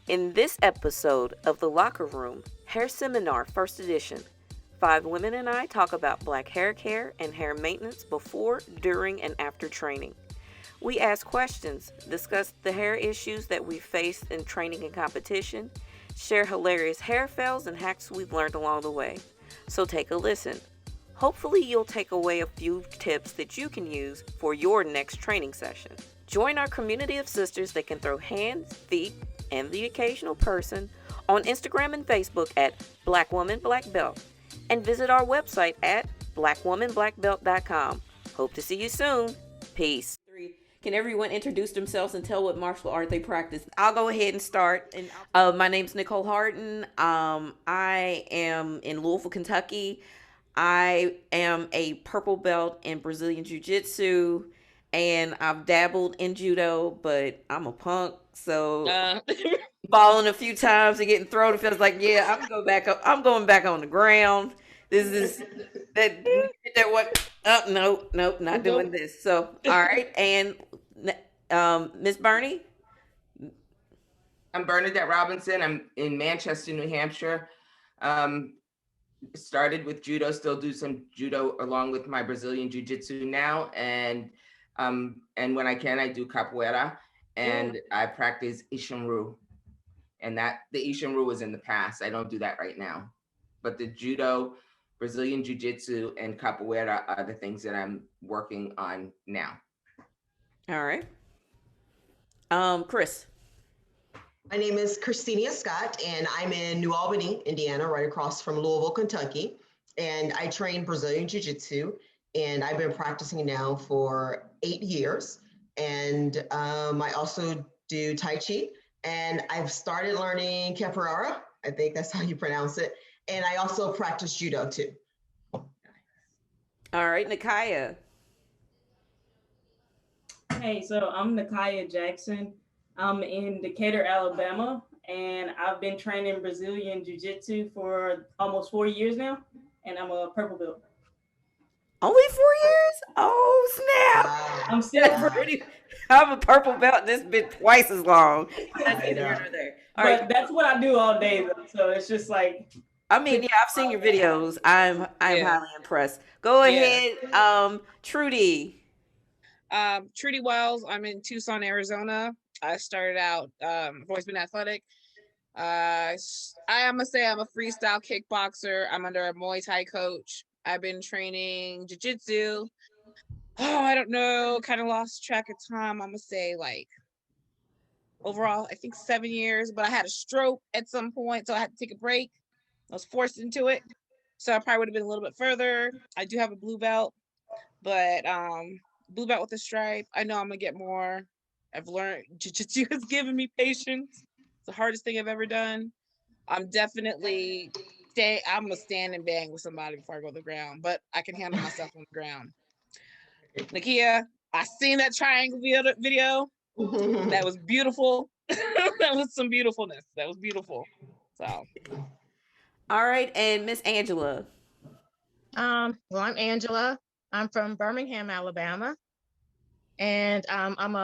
In this episode of The Locker Room, Hair Seminar First Edition, 5 women and I talk about black hair care and hair maintenance before, during, and after training. We ask questions, discuss the hair issues that we faced in training and competition, share hilarious hair fails and hacks we've learned along the way. So take a listen. Hopefully you'll take away a few tips that you can use for your next training session. Join our community of sisters that can throw hands, feet, and the occasional person on Instagram and Facebook at Black Woman Black Belt, and visit our website at blackwomanblackbelt.com. Hope to see you soon. Peace. Can everyone introduce themselves and tell what martial art they practice? I'll go ahead and start. My name's Nicole Harden. I am in Louisville, Kentucky. I am a purple belt in Brazilian Jiu-Jitsu, and I've dabbled in judo, but I'm a punk, so falling a few times and getting thrown. It feels like, yeah, I'm going back up. I'm going back on the ground. This is that what? Oh, nope, not doing this. So, all right, and Miss Bernie. I'm Bernadette Robinson. I'm in Manchester, New Hampshire. Started with judo, still do some judo along with my Brazilian jiu-jitsu now. And when I can, I do capoeira, and I practice Ishinru. And that the Ishinru was in the past. I don't do that right now. But the judo, Brazilian jiu-jitsu, and capoeira are the things that I'm working on now. All right. Chris. My name is Christina Scott, and I'm in New Albany, Indiana, right across from Louisville, Kentucky. And I train Brazilian Jiu-Jitsu, and I've been practicing now for 8 years. And I also do Tai Chi, and I've started learning Capoeira. I think that's how you pronounce it. And I also practice Judo too. All right, Nakaya. Hey, so I'm Nakaya Jackson. I'm in Decatur, Alabama, and I've been training Brazilian Jiu-Jitsu for almost 4 years now, and I'm a purple belt. Only 4 years? Oh, snap. I'm still pretty. I'm a purple belt, and it's been twice as long. That's that's what I do all day, though, so it's just like... I mean, yeah, I've seen your videos. I'm highly impressed. Go ahead, Trudy. Trudy Wells. I'm in Tucson, Arizona. I started out, I've always been athletic. I am gonna say I'm a freestyle kickboxer. I'm under a Muay Thai coach. I've been training jiu-jitsu. Oh, I don't know, kind of lost track of time. I'm gonna say like overall, I think 7 years, but I had a stroke at some point, so I had to take a break. I was forced into it. So I probably would have been a little bit further. I do have a blue belt, but blue belt with a stripe. I know I'm gonna get more. I've learned jiu-jitsu has given me patience. It's the hardest thing I've ever done. I'm definitely I'm gonna stand and bang with somebody before I go to the ground, but I can handle myself on the ground. Nakia, I seen that triangle video. That was beautiful. That was some beautifulness. That was beautiful. So. All right, and Miss Angela. Well, I'm Angela. I'm from Birmingham, Alabama, and I'm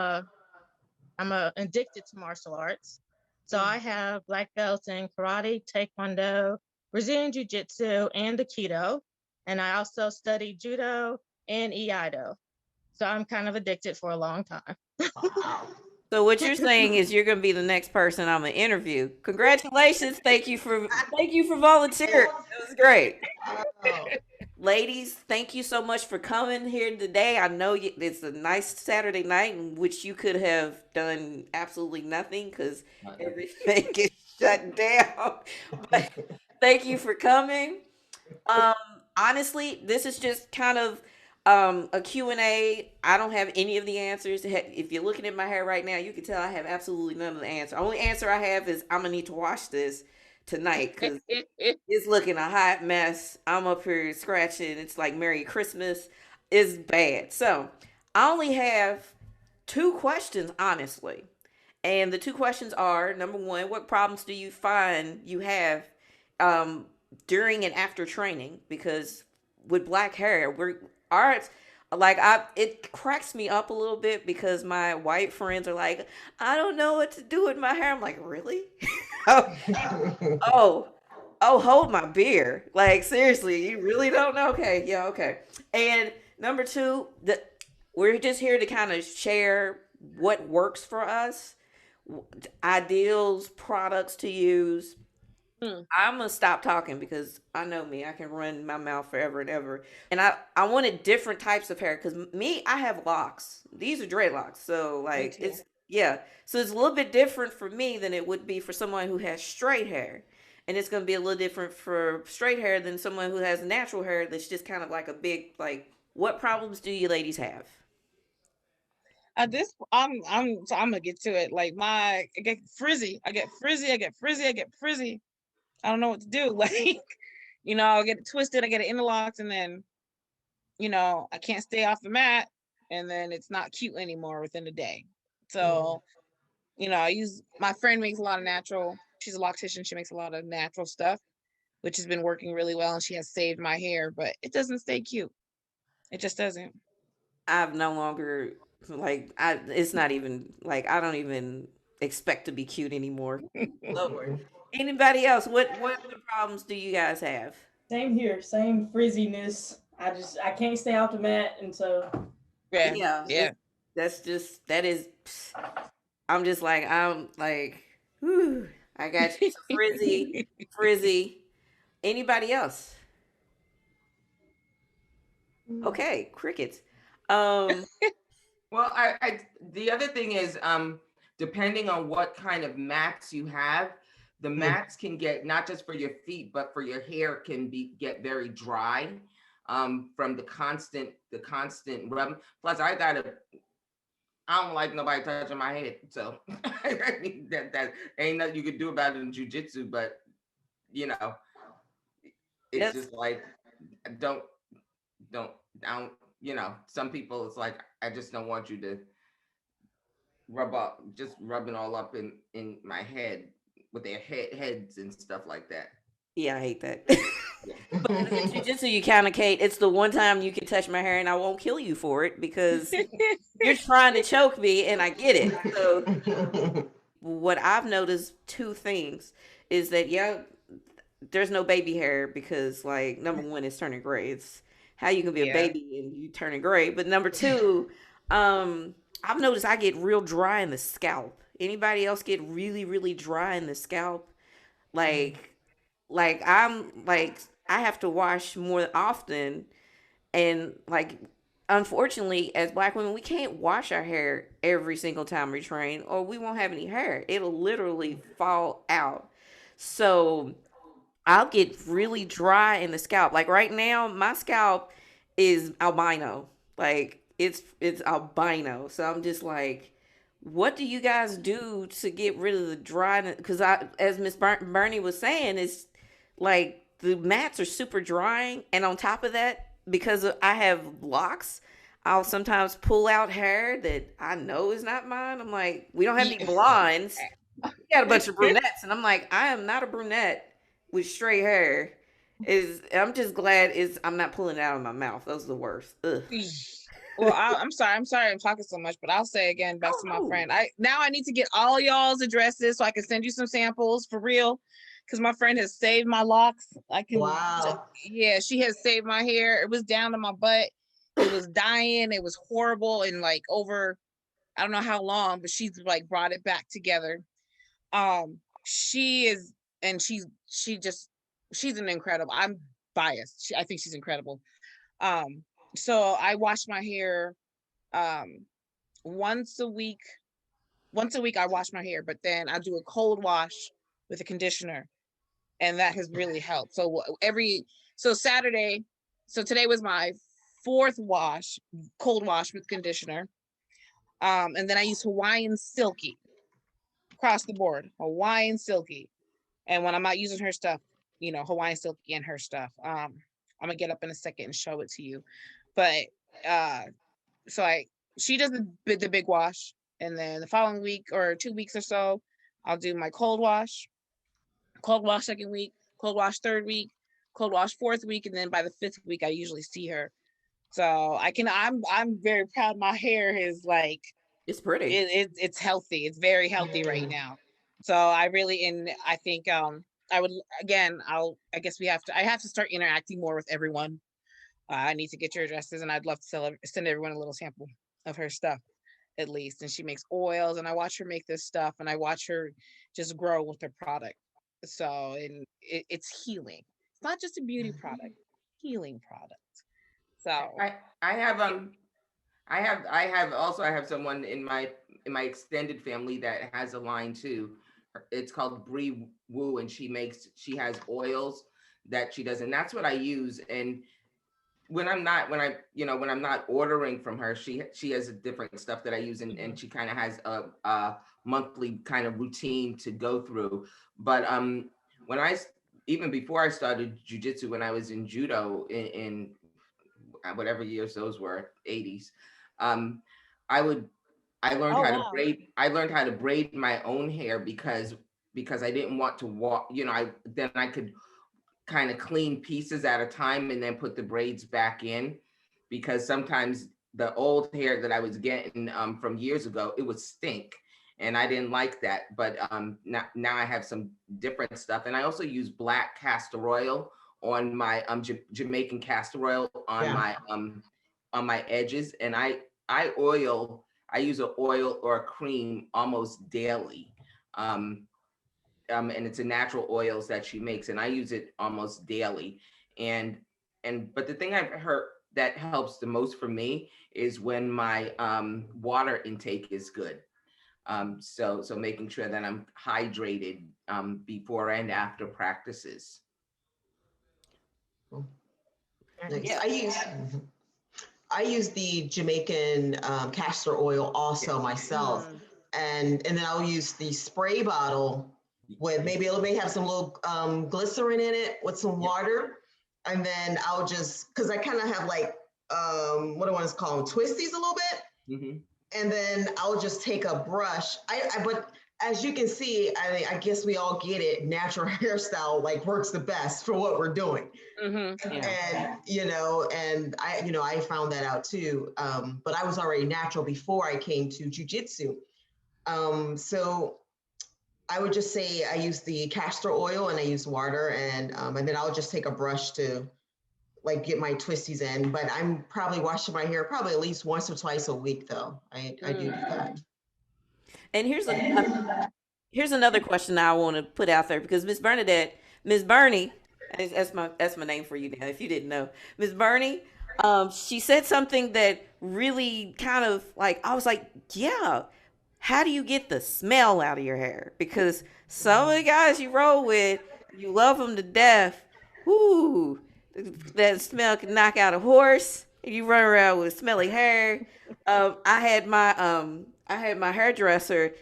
addicted to martial arts. So I have black belts in karate, taekwondo, Brazilian jiu-jitsu, and aikido. And I also studied judo and iaido. So I'm kind of addicted for a long time. So what you're saying is you're going to be the next person I'm going to interview. Congratulations. Thank you for volunteering. It was great. Ladies, thank you so much for coming here today. I know it's a nice Saturday night in which you could have done absolutely nothing because everything is shut down. But thank you for coming. Honestly, this is just kind of a Q&A. I don't have any of the answers. If you're looking at my hair right now, you can tell I have absolutely none of the answer. Only answer I have is I'm going to need to wash this tonight because it's looking a hot mess. I'm up here scratching. It's like Merry Christmas. It's bad. So I only have 2 questions, honestly. And the 2 questions are, number 1, what problems do you find you have during and after training? Because with black hair, like it cracks me up a little bit because my white friends are like, I don't know what to do with my hair. I'm like, really? oh, oh, oh, hold my beer. Like seriously, you really don't know? Okay, yeah, okay. And number two, we're just here to kind of share what works for us, ideals, products to use. Hmm. I'm gonna stop talking because I know me. I can run my mouth forever and ever. And I wanted different types of hair because me, I have locks. These are dreadlocks, so Me like too. it's yeah. So it's a little bit different for me than it would be for someone who has straight hair, and it's gonna be a little different for straight hair than someone who has natural hair that's just kind of like a big like. What problems do you ladies have? At this, I'm gonna get to it. Like I get frizzy. I get frizzy. I get frizzy. I get frizzy. I don't know what to do. Like, I get it twisted. I get it interlocked, and then, I can't stay off the mat, and then it's not cute anymore within a day. So, I use my friend makes a lot of natural. She's a loctician. She makes a lot of natural stuff, which has been working really well, and she has saved my hair, but it doesn't stay cute. It just doesn't. I've no longer like I. It's not even like I don't even expect to be cute anymore. Lord. Anybody else? What other problems do you guys have? Same here, same frizziness. I can't stay off the mat, and so Yeah, Yeah, yeah. that's just that is. I'm like, whew, I got you. So frizzy, frizzy. Anybody else? Okay, crickets. Um, Well, the other thing is, depending on what kind of mats you have, the mats can get not just for your feet, but for your hair can get very dry, from the constant rub. Plus, I don't like nobody touching my head, so I mean, that ain't nothing you could do about it in jujitsu. But you know, it's that's just like don't don't I don't. Some people it's like I just don't want you to just rubbing all up in my head with their heads and stuff like that. yeah, I hate that. Yeah. But in jujitsu, you kind of can't. It's the one time you can touch my hair, and I won't kill you for it because you're trying to choke me, and I get it. So what I've noticed two things is that yeah, there's no baby hair because like number one it's turning gray. It's how you can be a Yeah. baby and you turning gray. But number two, I've noticed I get real dry in the scalp. Anybody else get really, really dry in the scalp? Like like I have to wash more often and like unfortunately as black women we can't wash our hair every single time we train or we won't have any hair. It'll literally fall out. So I'll get really dry in the scalp. Like right now, my scalp is albino. Like it's albino. So I'm just like, what do you guys do to get rid of the dryness? Because as Miss Bernie was saying, it's like the mats are super drying, and on top of that, because I have locks, I'll sometimes pull out hair that I know is not mine. I'm like, we don't have any blondes. We got a bunch of brunettes, and I'm like, I am not a brunette with straight hair. I'm just glad I'm not pulling it out of my mouth. Those are the worst. Ugh. Well, I'm sorry. I'm sorry I'm talking so much, but I'll say again back to my Oh, friend. I need to get all y'all's addresses so I can send you some samples for real. Because my friend has saved my locks. Wow. Yeah, she has saved my hair. It was down to my butt. It was dying. It was horrible. And like over, I don't know how long, but she's like brought it back together. She is, and she's an incredible. I'm biased. I think she's incredible. Um, so I wash my hair um once a week. Once a week I wash my hair, but then I do a cold wash with a conditioner, and that has really helped. So Saturday, so today was my fourth cold wash with conditioner. And then I use Hawaiian Silky across the board, Hawaiian Silky. And when I'm not using her stuff, Hawaiian Silky and her stuff. I'm gonna get up in a second and show it to you. But uh so she does the big wash, and then the following week or 2 weeks or so, I'll do my cold wash second week, cold wash third week, cold wash fourth week, and then by the fifth week I usually see her So I'm very proud. My hair is like, It's pretty. it's healthy. It's very healthy right now. So I really, and I think I would, again, I guess I have to start interacting more with everyone. I need to get your addresses, and I'd love to send everyone a little sample of her stuff at least. And she makes oils, and I watch her make this stuff, and I watch her just grow with her product. So, and it's healing. It's not just a beauty product, healing product. So I have I have also I have someone in my extended family that has a line too. It's called Bree Woo, and she has oils that she does, and that's what I use. And when I'm not ordering from her, she has a different stuff that I use, and she kind of has a monthly kind of routine to go through. But when even before I started jujitsu, when I was in judo in whatever years those were, 80s, um, I would I learned Oh how to wow. braid my own hair because I didn't want to walk, I could kind of clean pieces at a time and then put the braids back in, because sometimes the old hair that I was getting from years ago, it would stink, and I didn't like that. But now I have some different stuff, and I also use black castor oil on my Jamaican castor oil on my edges, and I use an oil or a cream almost daily. And it's a natural oils that she makes, and I use it almost daily. And but the thing I've heard that helps the most for me is when my water intake is good. So making sure that I'm hydrated before and after practices. Nice. Yeah. I use the Jamaican castor oil also Yes. myself, and then I'll use the spray bottle with maybe it may have some little glycerin in it with some water, and then I'll just because I kind of have like what do I want to call them, twisties a little bit, Mm-hmm. and then I'll just take a brush. But as you can see, I guess we all get it. Natural hairstyle like works the best for what we're doing. Yeah. And and I found that out too. But I was already natural before I came to jujitsu. So I would just say I use the castor oil and I use water, and then I'll just take a brush to like get my twisties in. But I'm probably washing my hair probably at least once or twice a week though. I do that. And here's another question I want to put out there, because Miss Bernie, that's my name for you now. If you didn't know, Miss Bernie, she said something that really kind of like I was like, yeah. How do you get the smell out of your hair? Because some of the guys you roll with, you love them to death. Whoo, that smell can knock out a horse. You run around with smelly hair. I had my hairdresser.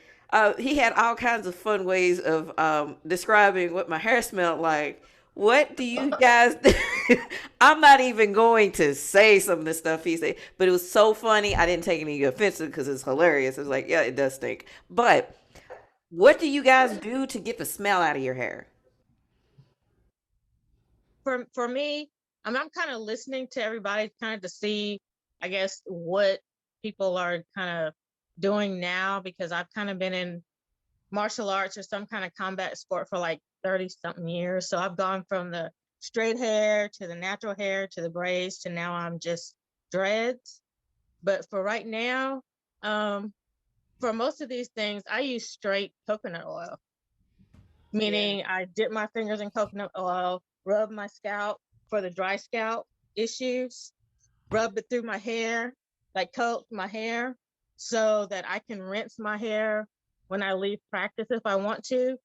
He had all kinds of fun ways of describing what my hair smelled like. What do you guys do? I'm not even going to say some of the stuff he said, but it was so funny. I didn't take any offense because it's hilarious. It was like, yeah, it does stink. But what do you guys do to get the smell out of your hair? For me, I'm kind of listening to everybody kind of to see, I guess, what people are kind of doing now, because I've kind of been in martial arts or some kind of combat sport for like 30 something years. So I've gone from the straight hair to the natural hair to the braids to now I'm just dreads. But for right now, for most of these things, I use straight coconut oil, meaning I dip my fingers in coconut oil, rub my scalp for the dry scalp issues, rub it through my hair, like coat my hair so that I can rinse my hair when I leave practice if I want to,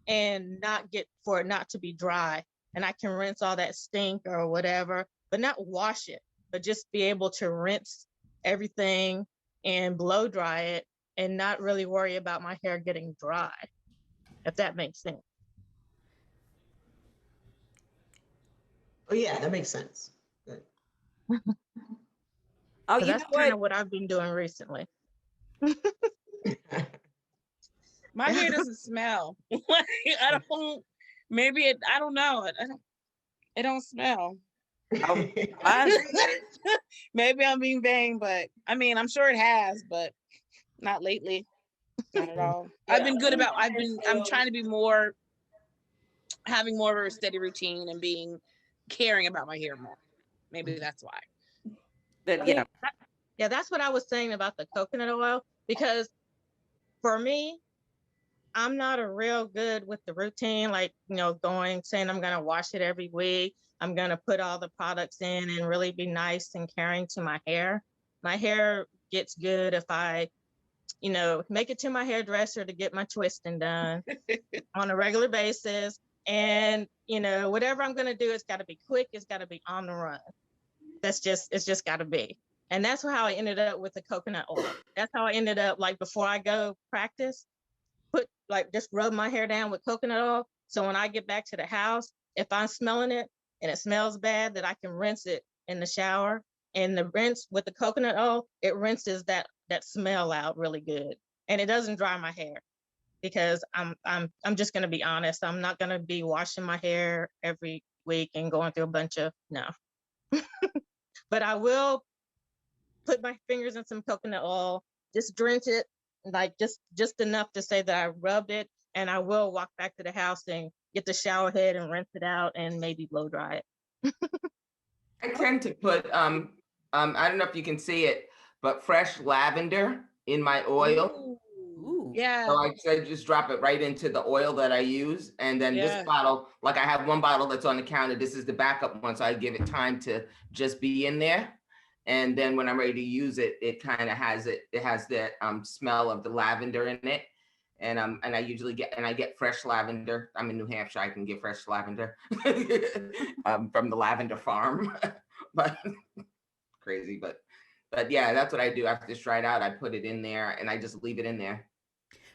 and not get for it not to be dry. And I can rinse all that stink or whatever, but not wash it, but just be able to rinse everything and blow dry it and not really worry about my hair getting dry, if that makes sense. Oh yeah, that makes sense. Good. Oh, So you know that's kind what? of what I've been doing recently. my hair doesn't smell. Like, I don't. Maybe I don't know. It don't smell. Mine's Maybe I'm being vain, but I mean, I'm sure it has, but not lately. Not at all. Yeah, I've been good about, I'm so- trying to be more, having more of a steady routine and caring about my hair more. Maybe that's why. that, yeah. Yeah, that's what I was saying about the coconut oil, because for me, I'm not a real good with the routine, like, saying I'm going to wash it every week. I'm going to put all the products in and really be nice and caring to my hair. My hair gets good if I, make it to my hairdresser to get my twisting done on a regular basis. And, whatever I'm going to do, it's got to be quick. It's got to be on the run. It's just got to be. And that's how I ended up with the coconut oil. That's how I ended up, like, before I go practice, just rub my hair down with coconut oil. So when I get back to the house, if I'm smelling it and it smells bad, that I can rinse it in the shower. And the rinse with the coconut oil, it rinses that smell out really good. And it doesn't dry my hair, because I'm just gonna be honest. I'm not gonna be washing my hair every week and going through a bunch of no. But I will put my fingers in some coconut oil, just drench it, like just enough to say that I rubbed it, and I will walk back to the house and get the shower head and rinse it out and maybe blow dry it. I tend to put I don't know if you can see it, but fresh lavender in my oil. Ooh. Yeah. So I just drop it right into the oil that I use. And then Yeah. this bottle, like I have one bottle that's on the counter. This is the backup one. So I give it time to just be in there. And then when I'm ready to use it, it kind of has that smell of the lavender in it. And I usually get fresh lavender. I'm in New Hampshire. I can get fresh lavender from the lavender farm. But crazy, but yeah, that's what I do. After it's dried out, I put it in there and I just leave it in there.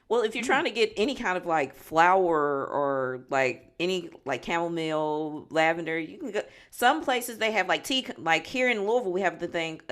Well, if you're trying to get any kind of like flower or like any like chamomile, lavender, you can go. Some places they have like tea. Like here in Louisville, we have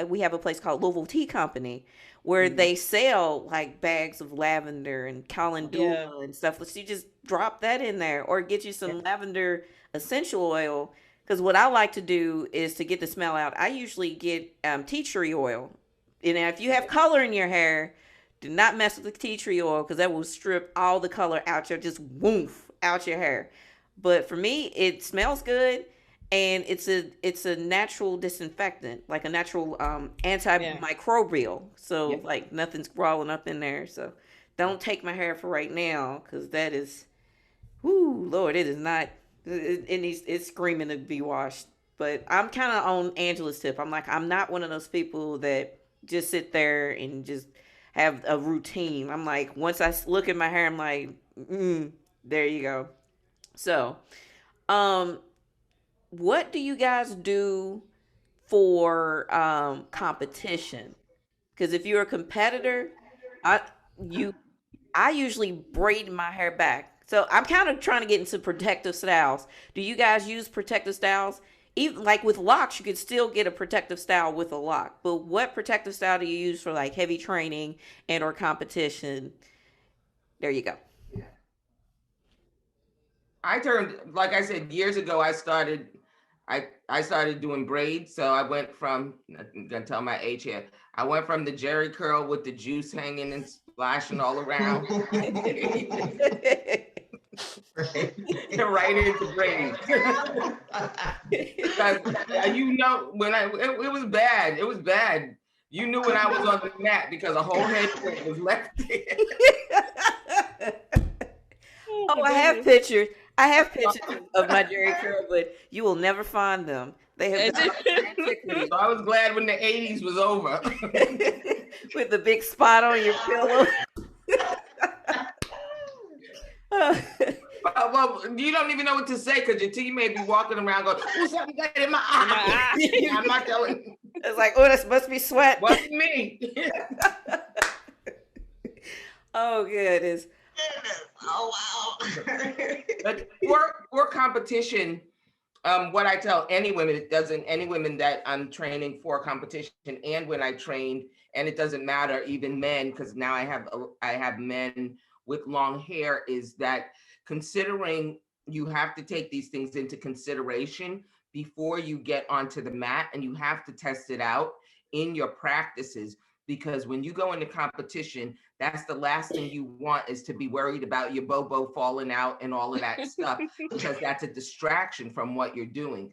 we have a place called Louisville Tea Company where they sell like bags of lavender and calendula and stuff. So you just drop that in there, or get you some lavender essential oil. Because what I like to do is to get the smell out. I usually get tea tree oil. And if you have color in your hair, do not mess with the tea tree oil, because that will strip all the color out your woof out your hair. But for me, it smells good, and it's a natural disinfectant, like a natural antimicrobial. So like nothing's crawling up in there. So don't take my hair for right now, because that is, whoo, Lord, it is not. It's screaming to be washed. But I'm kind of on Angela's tip. I'm like, I'm not one of those people that just sit there and just have a routine. I'm like, once I look at my hair, I'm like, there you go. So, what do you guys do for competition? Because if you're a competitor, I you I usually braid my hair back. So I'm kind of trying to get into protective styles. Do you guys use protective styles? Even like with locks, you could still get a protective style with a lock. But what protective style do you use for like heavy training and or competition? There you go. Like I said, years ago, I started doing braids. So I went from, I'm gonna tell my age here. I went from the Jerry curl with the juice hanging and splashing all around. Right into braids. Because when it was bad. It was bad. You knew when I was on the mat because a whole head was left there. Oh, I have pictures. I have pictures of my Jerry curl, but you will never find them. They have been antiquity. So I was glad when the 80s was over. With the big spot on your pillow. Well, you don't even know what to say because your teammate be walking around going, "Oh, something got in my eye." I'm not telling. It's like, oh, this must be sweat. Wasn't me. Oh, goodness. Oh, wow. But for competition, what I tell any women that I'm training for competition, and when I trained, and it doesn't matter, even men, because now I have men with long hair, is that considering you have to take these things into consideration before you get onto the mat, and you have to test it out in your practices, because when you go into competition, that's the last thing you want, is to be worried about your bobo falling out and all of that stuff, because that's a distraction from what you're doing.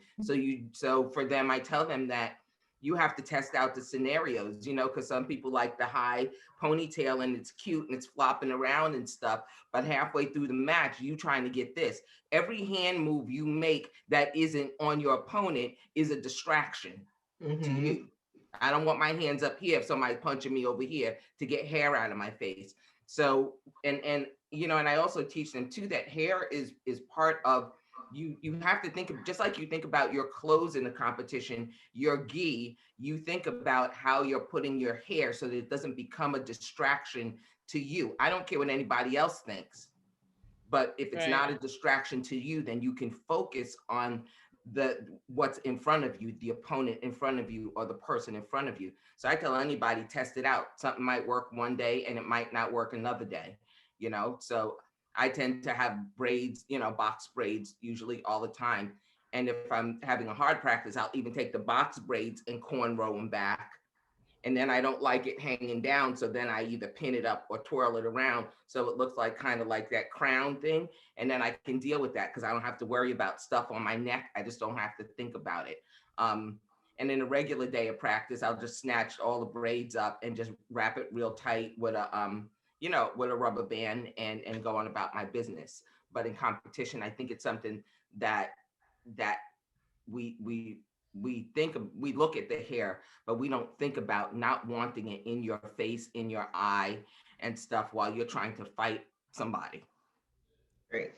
So for them, I tell them that you have to test out the scenarios, because some people like the high ponytail and it's cute and it's flopping around and stuff, but halfway through the match, you trying to get this. Every hand move you make that isn't on your opponent is a distraction to you. I don't want my hands up here if somebody's punching me over here to get hair out of my face. So, and I also teach them too that hair is part of you. You have to think of, just like you think about your clothes in the competition, your gi, you think about how you're putting your hair so that it doesn't become a distraction to you. I don't care what anybody else thinks, but if it's Right. not a distraction to you, then you can focus on what's in front of you, the opponent in front of you, or the person in front of you. So I tell anybody, test it out. Something might work one day and it might not work another day, so I tend to have braids, box braids usually all the time. And if I'm having a hard practice, I'll even take the box braids and cornrow them back, and then I don't like it hanging down. So then I either pin it up or twirl it around so it looks like kind of like that crown thing. And then I can deal with that because I don't have to worry about stuff on my neck. I just don't have to think about it. And in a regular day of practice, I'll just snatch all the braids up and just wrap it real tight with a rubber band, and go on about my business. But in competition, I think it's something that that we we we look at the hair, but we don't think about not wanting it in your face, in your eye and stuff while you're trying to fight somebody. Great.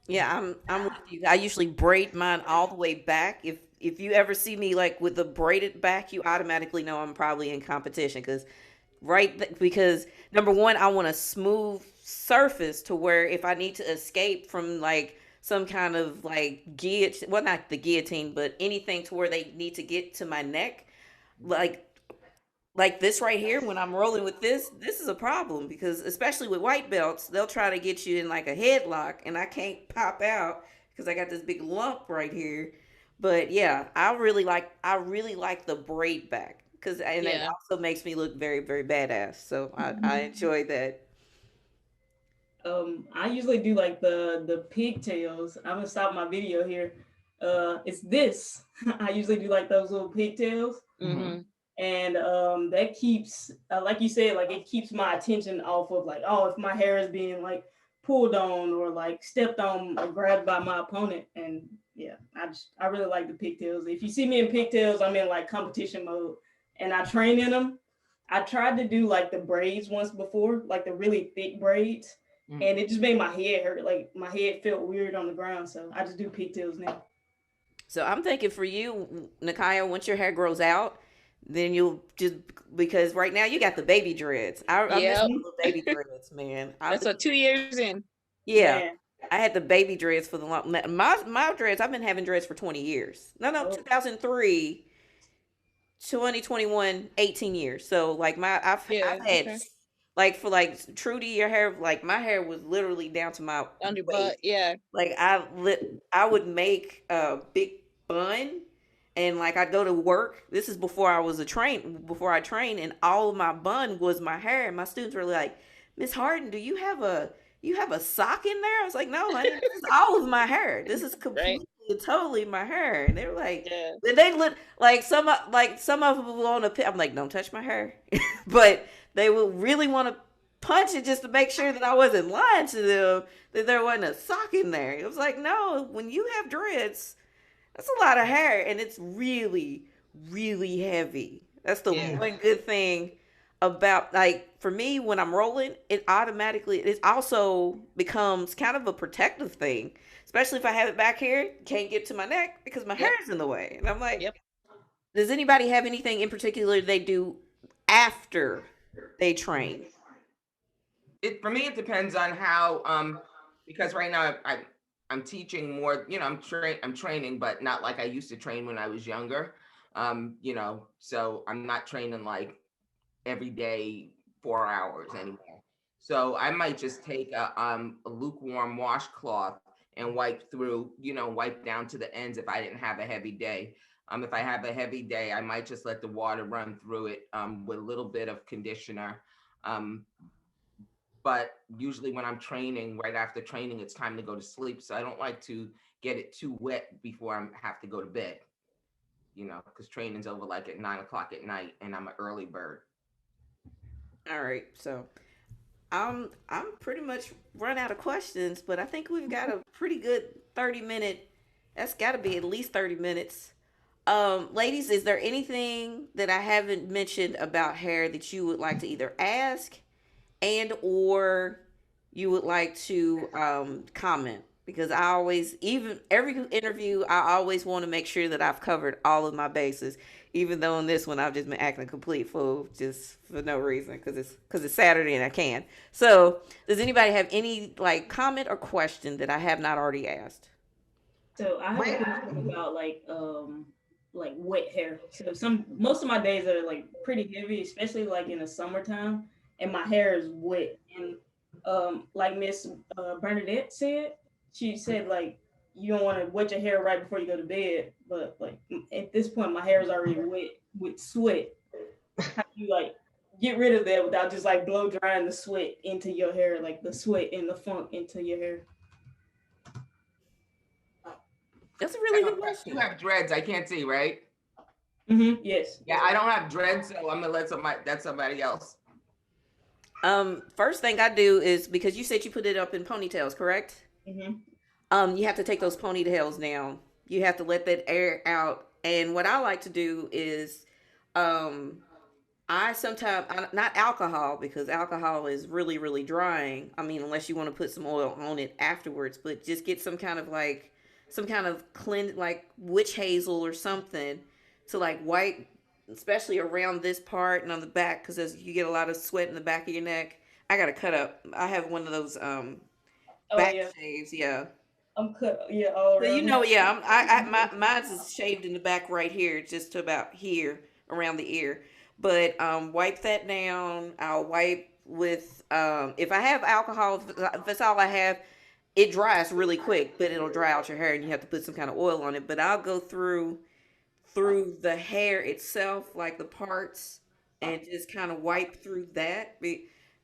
Yeah, I'm with you. I usually braid mine all the way back. If you ever see me like with the braided back, you automatically know I'm probably in competition, because number one, I want a smooth surface to where if I need to escape from like some kind of like guillotine, well, not the guillotine, but anything to where they need to get to my neck, like this right here, when I'm rolling with this is a problem, because especially with white belts, they'll try to get you in like a headlock and I can't pop out because I got this big lump right here. But yeah, I really like the braid back, because and it Yeah. also makes me look very, very badass. So I enjoy that. I usually do like the pigtails. I'm gonna stop my video here. It's this. I usually do like those little pigtails, Mm-hmm. Mm-hmm. and that keeps, like you said, like it keeps my attention off of like, oh, if my hair is being like pulled on or like stepped on or grabbed by my opponent. And yeah, I really like the pigtails. If you see me in pigtails, I'm in like competition mode, and I train in them. I tried to do like the braids once before, like the really thick braids, Mm-hmm. and it just made my head hurt. Like my head felt weird on the ground, so I just do pigtails now. So I'm thinking for you, Nakaya, once your hair grows out, then you'll just, because right now you got the baby dreads. I miss Yep. the little baby dreads, man. That's what 2 years in. Yeah, Man, I had the baby dreads for the long. My dreads. I've been having dreads for 20 years. No, oh, 2003, 2021, 18 years. So like Yeah. I've had Okay. like for like Trudy, your hair, like my hair was literally down to my On your butt. waist. Yeah. Like I would make a big bun, and like I'd go to work. This is before I trained, and all of my bun was my hair. And my students were like, "Miss Harden, do you have a sock in there?" I was like, "No, honey, this is all of my hair. This is Right. completely and totally my hair." And they were like, Yeah. they look like some of them will want to. I'm like, "Don't touch my hair," but they would really want to punch it just to make sure that I wasn't lying to them, that there wasn't a sock in there. It was like, no, when you have dreads, that's a lot of hair, and it's really, really heavy. That's the Yeah. one good thing about, like, for me when I'm rolling, it also becomes kind of a protective thing, especially if I have it back here, can't get to my neck because my hair Yep. is in the way. And I'm like, Yep. does anybody have anything in particular they do after they train? For me, it depends on how, because right now I'm teaching more, I'm training, but not like I used to train when I was younger. So I'm not training like every day 4 hours anymore. So I might just take a lukewarm washcloth and wipe through, wipe down to the ends if I didn't have a heavy day. If I have a heavy day, I might just let the water run through it with a little bit of conditioner. Um, but usually when I'm training, right after training, it's time to go to sleep. So I don't like to get it too wet before I have to go to bed, because training's over like at 9 o'clock at night and I'm an early bird. All right, so I'm pretty much run out of questions, but I think we've got a pretty good 30-minute. That's got to be at least 30 minutes. Ladies, is there anything that I haven't mentioned about hair that you would like to either ask and or you would like to comment? Because I always, even every interview, I always want to make sure that I've covered all of my bases. Even though in this one I've just been acting a complete fool just for no reason because it's Saturday and I can. So, does anybody have any like comment or question that I have not already asked? So I have a question about like wet hair. So most of my days are like pretty heavy, especially like in the summertime, and my hair is wet. And like Miss Bernadette said, she said like you don't want to wet your hair right before you go to bed, but like at this point my hair is already wet with sweat. How do you like get rid of that without just like blow drying the sweat into your hair, like the sweat and the funk into your hair? That's a really good question. You have dreads, I can't see, right? Yes. Yeah, I don't have dreads, so I'm gonna let somebody else. First thing I do is because you said you put it up in ponytails, correct? You have to take those ponytails down. You have to let that air out. And what I like to do is, I sometimes not alcohol because alcohol is really really drying. I mean, unless you want to put some oil on it afterwards, but just get some kind of clean like witch hazel or something to like wipe, especially around this part and on the back because as you get a lot of sweat in the back of your neck. I gotta cut up. I have one of those back shaves. Yeah. I'm cut. Yeah, all So around. yeah. Mine's is shaved in the back right here, just to about here around the ear. But wipe that down. I'll wipe with if I have alcohol. If that's all I have, it dries really quick, but it'll dry out your hair, and you have to put some kind of oil on it. But I'll go through the hair itself, like the parts, and just kind of wipe through that.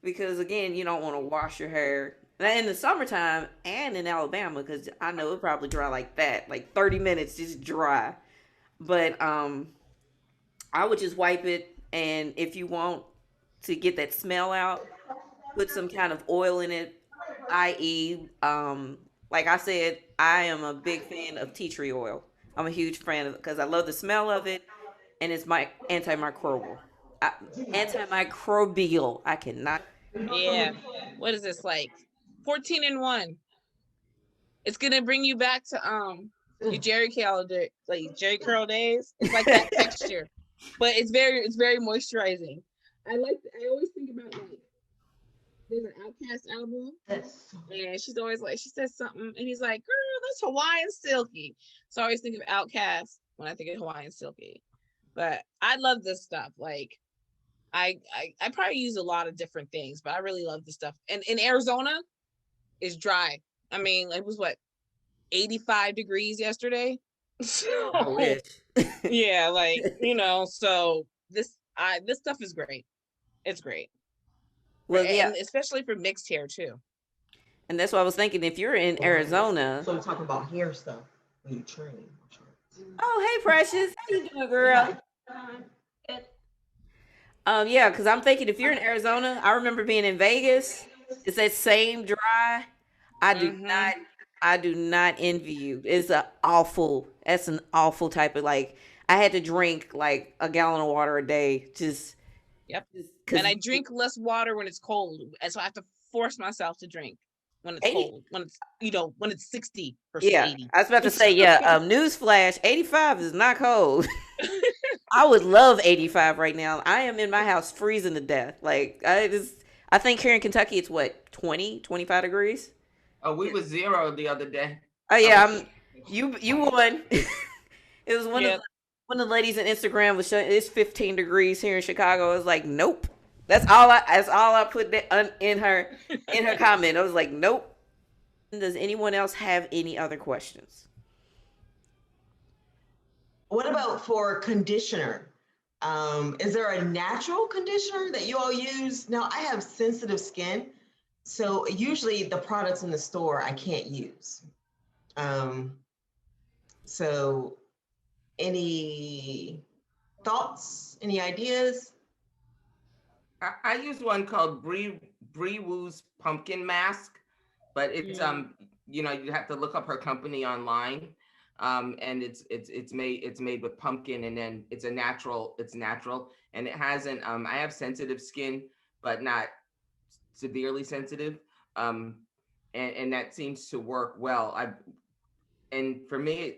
Because again, you don't want to wash your hair in the summertime and in Alabama because I know it probably dry like that, like 30 minutes just dry. But I would just wipe it, and if you want to get that smell out, put some kind of oil in it, i.e., like I said, I am a big fan of tea tree oil. I'm a huge fan of it because I love the smell of it, and it's my antimicrobial. Antimicrobial. I cannot. Yeah. What is this like? 14 in 1. It's gonna bring you back to your Jerry curl days. It's like that texture, but it's very moisturizing. I always think about like there's an Outkast album, and she's always like she says something, and he's like, "Girl, that's Hawaiian Silky." So I always think of Outkast when I think of Hawaiian Silky. But I love this stuff. Like I probably use a lot of different things, but I really love this stuff. And in Arizona, it's dry. I mean, it was what 85 degrees yesterday. I wish. Yeah, like so this stuff is great. It's great. Well, yeah, and especially for mixed hair too. And that's what I was thinking. If you're in Arizona, So we're talking about hair stuff when you train. oh hey Precious, how you doing, girl? Yeah, because I'm thinking if you're in Arizona, I remember being in Vegas. It's that same dry. I do not, I do not envy you. That's an awful type of like. I had to drink like a gallon of water a day. Yep. And I drink less water when it's cold, and so I have to force myself to drink when it's 80. cold. When it's when it's 60 versus Yeah, 80. I was about to say, yeah. Newsflash: 85 is not cold. I would love 85 right now. I am in my house freezing to death. Like I think here in Kentucky it's what 20, 25 degrees. Oh, we was 0 the other day. Oh yeah, you won. It was one of the ladies on Instagram was showing it's 15 degrees here in Chicago. I was like, nope. That's all I put in her comment. I was like, nope. Does anyone else have any other questions? What about for conditioner? Is there a natural conditioner that you all use? Now, I have sensitive skin, so usually the products in the store I can't use. Um, so, any thoughts? Any ideas? I use one called Bree Woo's pumpkin mask, but it's you know, you have to look up her company online. And it's made with pumpkin, and then it's natural, and it hasn't I have sensitive skin, but not severely sensitive. Um and that seems to work well. And for me,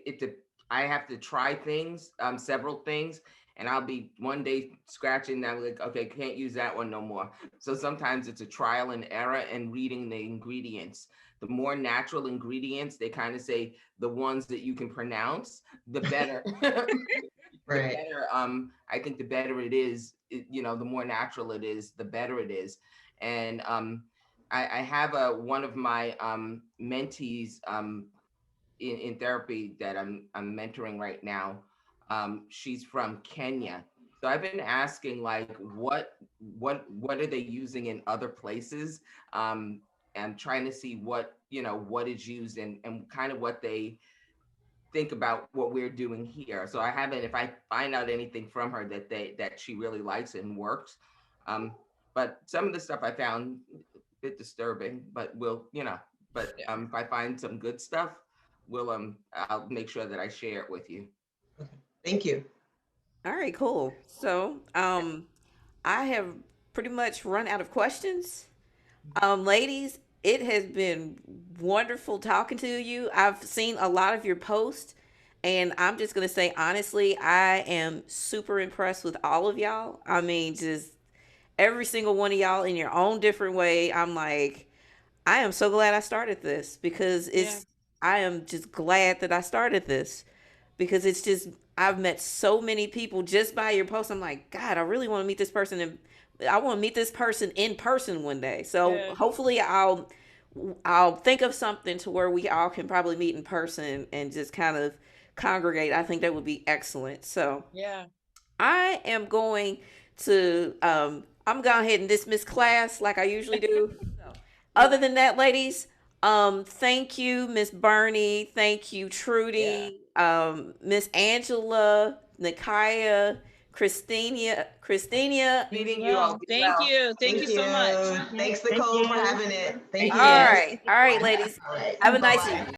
I have to try things, several things, and I'll be one day scratching that, like, okay, can't use that one no more. So sometimes it's a trial and error and reading the ingredients. The more natural ingredients, they kind of say the ones that you can pronounce, the better. The Right. better. I think the better it is, you know, the more natural it is, the better it is. And I have one of my mentees in therapy that I'm mentoring right now. She's from Kenya. So I've been asking, like, what are they using in other places? And trying to see what, you know, what is used, and kind of what they think about what we're doing here. So I haven't, if I find out anything from her that she really likes and works. But some of the stuff I found a bit disturbing, but you know, but if I find some good stuff, I'll make sure that I share it with you. Okay. Thank you. All right, cool. So, I have pretty much run out of questions. Ladies, it has been wonderful talking to you. I've seen a lot of your posts, and I'm just gonna say honestly, I am super impressed with all of y'all. I mean, just every single one of y'all in your own different way. I'm like, I am so glad I started this because Yeah. I am just glad that I started this because it's just, I've met so many people just by your post. I'm like, God, I really want to meet this person, and I want to meet this person in person one day. So Yeah. hopefully I'll think of something to where we all can probably meet in person and just kind of congregate. I think that would be excellent. So Yeah. I am going to I'm going ahead and dismiss class like I usually do. Other than that, ladies, thank you, Miss Bernie. Thank you, Yeah. Trudy, Miss Angela, Nikaya, Christina. You as Meeting you all. well. Be Thank well. you. Thank you Thank so much. you. Thanks, Thank Nicole, for you. having it. Thank Thank All you. you. right, all right, ladies. All right. Have a nice Bye-bye. evening.